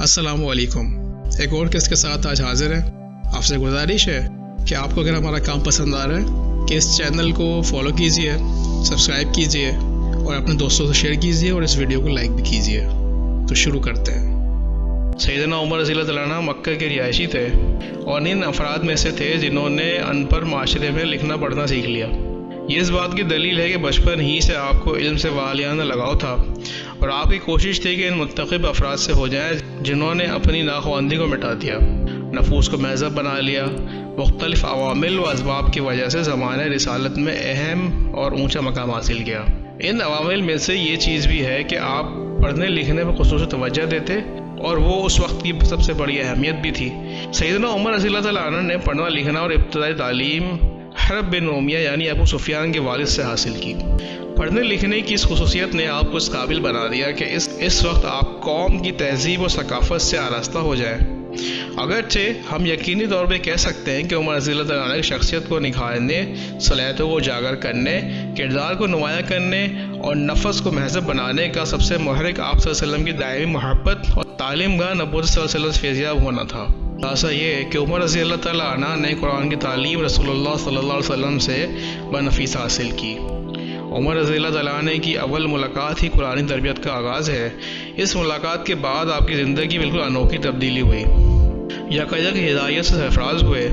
अस्सलाम वालेकुम। एक और किस्त के साथ आज हाजिर हैं। आपसे गुजारिश है कि आपको अगर हमारा काम पसंद आ रहा है कि इस चैनल को फॉलो कीजिए, सब्सक्राइब कीजिए और अपने दोस्तों से शेयर कीजिए और इस वीडियो को लाइक भी कीजिए। तो शुरू करते हैं। सैयदना उमर रज़ियल्लाहु अन्हु मक्का के रिहायशी थे और इन अफराद में से थे जिन्होंने अनपढ़ माशरे में लिखना पढ़ना सीख लिया। ये इस बात की दलील है कि बचपन ही से आपको इल्म से वालियाना लगाव था और आपकी कोशिश थी कि इन मुत्तक़िब अफराद से हो जाए जिन्होंने अपनी नाख़वानगी को मिटा दिया, नफूस को महज़ब बना लिया, मुख्तलिफ़ अवामिल व असबाब की वजह से ज़माने रिसालत में अहम और ऊँचा मकाम हासिल किया। इन अवामिल में से ये चीज़ भी है कि आप पढ़ने लिखने पर ख़ुसूसी तवज्जो देते और वो उस वक्त की सबसे बड़ी अहमियत भी थी। सैयदना उमर रज़ियल्लाहु अन्हु ने पढ़ना लिखना और इब्तिदाई तालीम हरब बिन उमैया यानी अबू सुफियान के वालिद से हासिल की। पढ़ने लिखने की इस खुसूसियत ने आपको इस काबिल बना दिया कि इस वक्त आप कौम की तहजीब और सकाफ़त से आरास्ता हो जाएं। अगरचे हम यकीनी तौर पर कह सकते हैं कि उमर रज़ियल्लाहु अन्हु की शख्सियत को निखारने, सलाहियतों को उजागर करने, किरदार को नुमाया करने और नफ्स को महज़ब बनाने का सबसे मुहर्रिक आप सल्लल्लाहु अलैहि वसल्लम की दायमी मोहब्बत और तालीम गाह नबूवत सल्लल्लाहु अलैहि वसल्लम से फैज़याब होना था। ऐसा ये है कि उमर रज़ियल्लाहु अन्हु ने कुरान की तालीम रसूलुल्लाह सल्लल्लाहु अलैहि वसल्लम से बनफीस हासिल की। उमर रज़ियल्लाहु अन्हु की अव्वल मुलाकात ही कुरानी तरबियत का आगाज़ है। इस मुलाकात के बाद आपकी ज़िंदगी बिल्कुल अनोखी तब्दीली हुई। यकयक हिदायत से सरफराज हुए,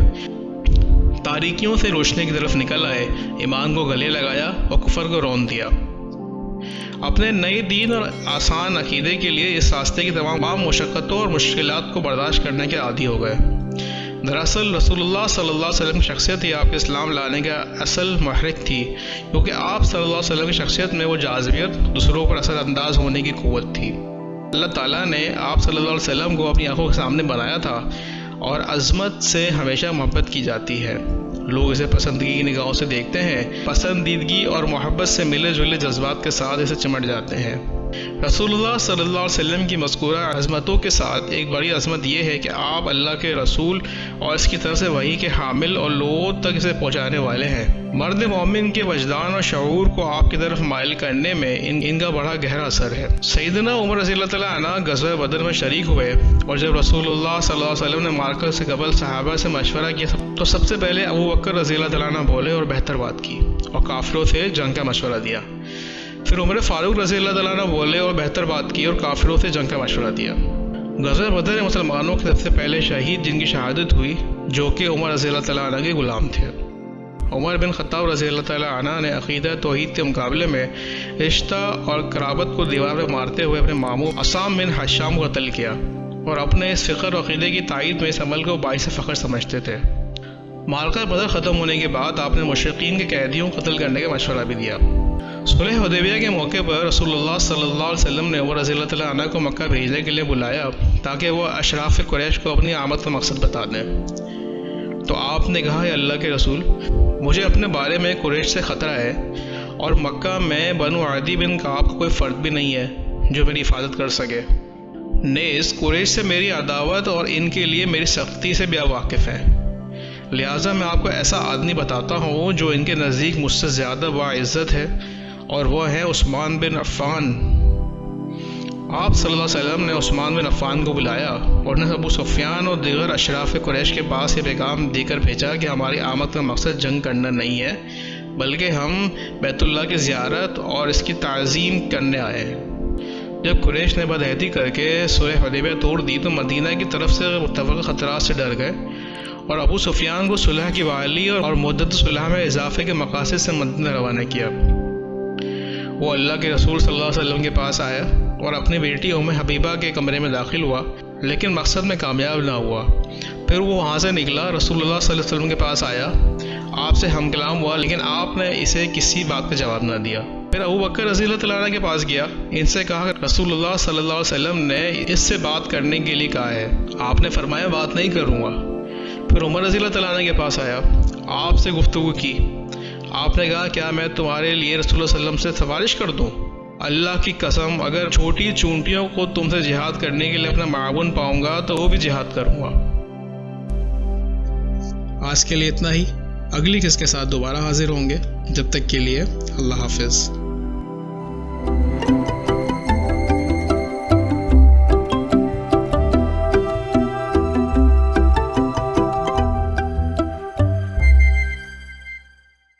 तारीकियों से रोशनी की तरफ निकल आए, ईमान को गले लगाया और कुफर को रौंद दिया। अपने नए दीन और आसान अकीदे के लिए इस रास्ते की तमाम मुशक्क़तों और मुश्किलात को बर्दाश्त करने के आदी हो गए। दरअसल रसूलुल्लाह सल्लल्लाहु अलैहि वसल्लम की शख्सियत ही आपके इस्लाम लाने का असल महरिक थी, क्योंकि आप सल्लल्लाहु अलैहि वसल्लम की शख्सियत में वो जाज़िबियत, दूसरों पर असरअंदाज होने की क़ुव्वत थी। अल्लाह ताला ने आप सल्लल्लाहु अलैहि वसल्लम को अपनी आंखों के सामने बनाया था और अज़मत से हमेशा मोहब्बत की जाती है। लोग इसे पसंदगी की निगाहों से देखते हैं, पसंदीदगी और मोहब्बत से मिले जुले जज्बात के साथ इसे चिमट जाते हैं। रसूलुल्लाह सल्लल्लाहु अलैहि वसल्लम की मज़कूरा अज़मतों के साथ एक बड़ी अज़मत यह है कि आप अल्लाह के रसूल और इसकी तरफ से वही के हामिल और लोगों तक इसे पहुँचाने वाले हैं। मर्द मोमिन के वजदान और शऊर को आपकी तरफ माइल करने में इनका बड़ा गहरा असर है। सैयदना उमर रज़ियल्लाहु अन्हु ग़ज़वा बदर में शरीक हुए और जब रसूलुल्लाह सल्लल्लाहु अलैहि वसल्लम ने मार्का से कबल सहाबा से मशवरा किया तो सबसे पहले अबू बकर रज़ियल्लाहु अन्हु बोले और बेहतर बात की और काफिरों से जंग का मशवरा दिया। फिर उमर फ़ारूक रज़ियल्लाहु अन्हु बोले और बेहतर बात की और काफिरों से जंग का मशवरा दिया। ग़ज़वा बदर में मुसलमानों के सबसे पहले शहीद जिनकी शहादत हुई, जो कि उमर रज़ियल्लाहु अन्हु के ग़ुलाम थे। उमर बिन ख़त्ताब रज़ियल्लाहु अन्हु ने अक़ीदा तौहीद के मुकाबले में रिश्ता और क़राबत को दीवार पर मारते हुए अपने मामू असाम बिन हशाम को कत्ल किया और अपने इस फ़िक्र और अक़ीदे की तायीद में इस अमल को बाइस फ़ख्र समझते थे। मार्का बदर ख़त्म होने के बाद आपने मुशरिकीन के कैदियों को कत्ल करने का मशवरा भी दिया। सुलह हुदैबिया के मौके पर रसूलुल्लाह सल्लल्लाहु अलैहि वसल्लम ने उमर रज़ियल्लाहु अन्हु को मक्का भेजने के लिए बुलाया ताकि वह अशराफ कुरैश को अपनी आमद का मकसद बता दें। तो आपने कहा, अल्लाह के रसूल, मुझे अपने बारे में कुरैश से ख़तरा है और मक्का में बनु अदी बिन काब का कोई फ़र्द भी नहीं है जो मेरी हिफाजत कर सके। नेज़ कुरैश से मेरी अदावत और इनके लिए मेरी सख्ती से भी वाकिफ़ है, लिहाजा मैं आपको ऐसा आदमी बताता हूँ जो इनके नज़दीक मुझसे ज़्यादा बाइज़्ज़त है और वह है उस्मान बिन अफ़्फ़ान। आप सल्लल्लाहु अलैहि वसल्लम ने उस्मान बिन अफ़्फ़ान को बुलाया और उन्हें अबू सुफ़ियान और दीगर अशराफ कुरैश के पास ये पैगाम देकर भेजा कि हमारी आमद का मकसद जंग करना नहीं है, बल्कि हम बैतुल्लाह की ज़ियारत और इसकी ताज़ीम करने आए हैं। जब कुरैश ने बदअहदी करके सुलह हुदैबिया तोड़ दी तो मदीना की तरफ से मुत्तफ़क़ ख़तरात से डर गए और अबू सुफियान को सुलह की वाली और मुद्दत सुलह में इजाफे के मकासद से मदीना रवाना किया। वो अल्लाह के रसूल सल्लल्लाहु अलैहि वसल्लम के पास आया और अपनी बेटी उम्मे हबीबा के कमरे में दाखिल हुआ, लेकिन मकसद में कामयाब ना हुआ। फिर वो वहाँ से निकला, रसूलुल्लाह सल्लल्लाहु अलैहि वसल्लम के पास आया, आपसे हमकलाम हुआ, लेकिन आपने इसे किसी बात का जवाब ना दिया। फिर अबू बकर रज़ियल्लाहु अन्हु के पास गया, इनसे कहा रसूलुल्लाह सल्लल्लाहु अलैहि वसल्लम ने इससे बात करने के लिए कहा है, आपने फरमाया बात नहीं करूँगा। फिर उमर रज़ियल्लाहु अन्हु के पास आया, आपसे गुफ्तगू की, आपने कहा क्या मैं तुम्हारे लिए रसूलुल्लाह सल्लल्लाहु अलैहि वसल्लम से सिफारिश कर दूँ? अल्लाह की कसम, अगर छोटी चूंटियों को तुमसे जिहाद करने के लिए अपना मावन पाऊंगा तो वो भी जिहाद करूँगा। आज के लिए इतना ही। अगली किस्त के साथ दोबारा हाजिर होंगे। जब तक के लिए अल्लाह हाफिज़।